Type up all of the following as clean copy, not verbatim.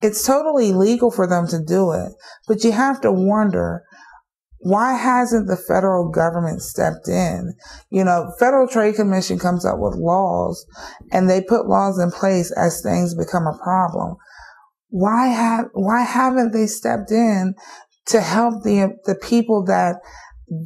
it's totally legal for them to do it. But you have to wonder, why hasn't the federal government stepped in? You know, Federal Trade Commission comes up with laws, and they put laws in place as things become a problem. Why haven't they stepped in to help the people that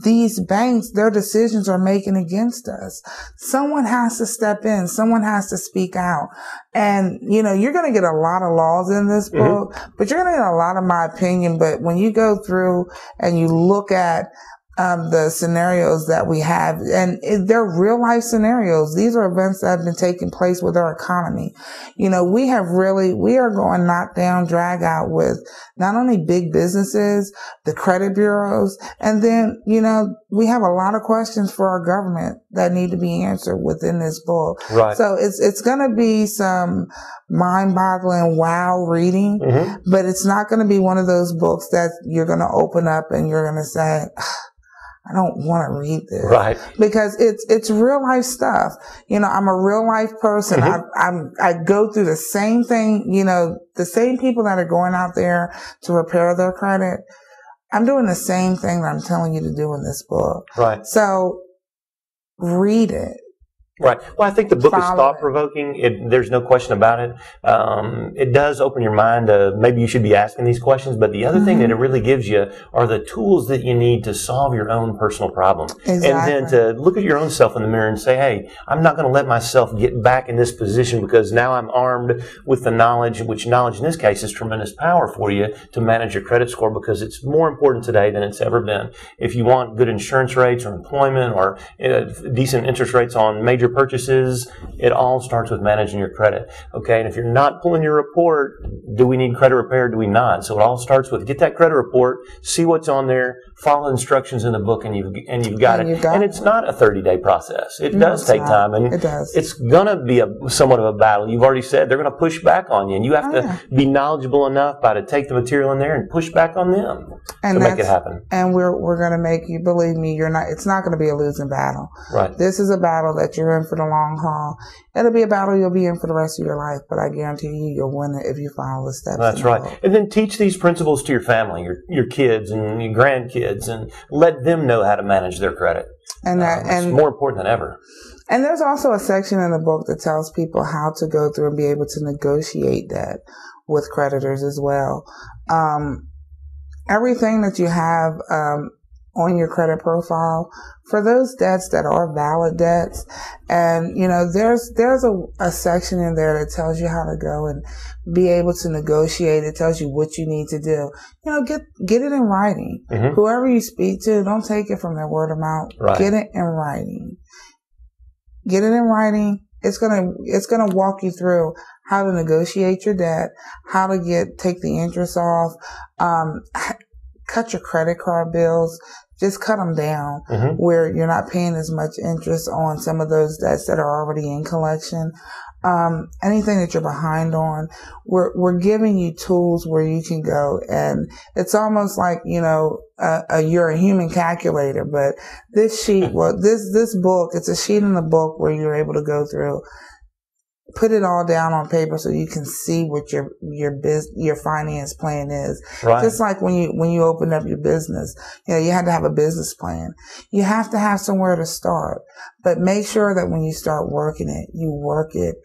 these banks, their decisions are making against us? Someone has to step in. Someone has to speak out. And, you know, you're going to get a lot of laws in this book, but you're going to get a lot of my opinion. But when you go through and you look at the scenarios that we have, and they're real life scenarios. These are events that have been taking place with our economy. You know, we are going knock down, drag out with not only big businesses, the credit bureaus, and then, you know, we have a lot of questions for our government that need to be answered within this book. Right. So it's going to be some mind-boggling, wow reading, but it's not going to be one of those books that you're going to open up and you're going to say, I don't want to read this. Right. Because it's real life stuff. You know, I'm a real life person. I go through the same thing, you know, the same people that are going out there to repair their credit. I'm doing the same thing that I'm telling you to do in this book. Right. So read it. Right. Well, I think the book is thought-provoking. There's no question about it. It does open your mind to maybe you should be asking these questions, but the other thing that it really gives you are the tools that you need to solve your own personal problem. Exactly. And then to look at your own self in the mirror and say, hey, I'm not going to let myself get back in this position because now I'm armed with the knowledge, which knowledge in this case is tremendous power for you to manage your credit score, because it's more important today than it's ever been. If you want good insurance rates or employment or decent interest rates on major purchases, it all starts with managing your credit. Okay, and if you're not pulling your report, do we need credit repair? Do we not? So it all starts with get that credit report, see what's on there, follow instructions in the book, and you've got it. And it's not a 30-day process. It does take time, and it does. It's gonna be somewhat of a battle. You've already said they're gonna push back on you, and you have to be knowledgeable enough to take the material in there and push back on them to make it happen. And we're gonna make you, believe me, it's not gonna be a losing battle. Right. This is a battle that you're in for the long haul. It'll be a battle you'll be in for the rest of your life, but I guarantee you'll win it if you follow the steps. That's right. And then teach these principles to your family, your kids and your grandkids, and let them know how to manage their credit. And it's more important than ever. And there's also a section in the book that tells people how to go through and be able to negotiate that with creditors as well. Everything that you have on your credit profile, for those debts that are valid debts, and you know, there's a section in there that tells you how to go and be able to negotiate. It tells you what you need to do. You know, get it in writing. Whoever you speak to, don't take it from their word of mouth. Right. Get it in writing. Get it in writing. It's gonna walk you through how to negotiate your debt, how to take the interest off, cut your credit card bills. Just cut them down where you're not paying as much interest on some of those debts that are already in collection. Anything that you're behind on, we're giving you tools where you can go, and it's almost like, you know, you're a human calculator, but this sheet, this book, it's a sheet in the book where you're able to go through, put it all down on paper so you can see what your finance plan is. Right. Just like when you open up your business, you know, you had to have a business plan. You have to have somewhere to start, but make sure that when you start working it, you work it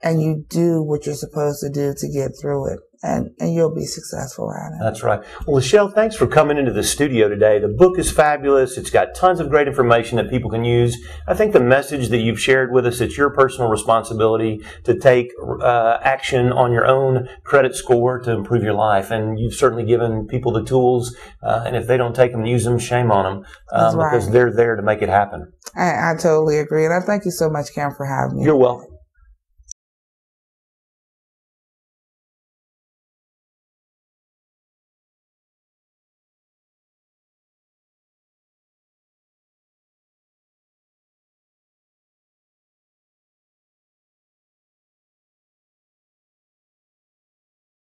and you do what you're supposed to do to get through it. And you'll be successful at it. That's right. Well, Michelle, thanks for coming into the studio today. The book is fabulous. It's got tons of great information that people can use. I think the message that you've shared with us, it's your personal responsibility to take action on your own credit score to improve your life. And you've certainly given people the tools. And if they don't take them and use them, shame on them. Because they're there to make it happen. I totally agree. And I thank you so much, Cam, for having me. You're welcome.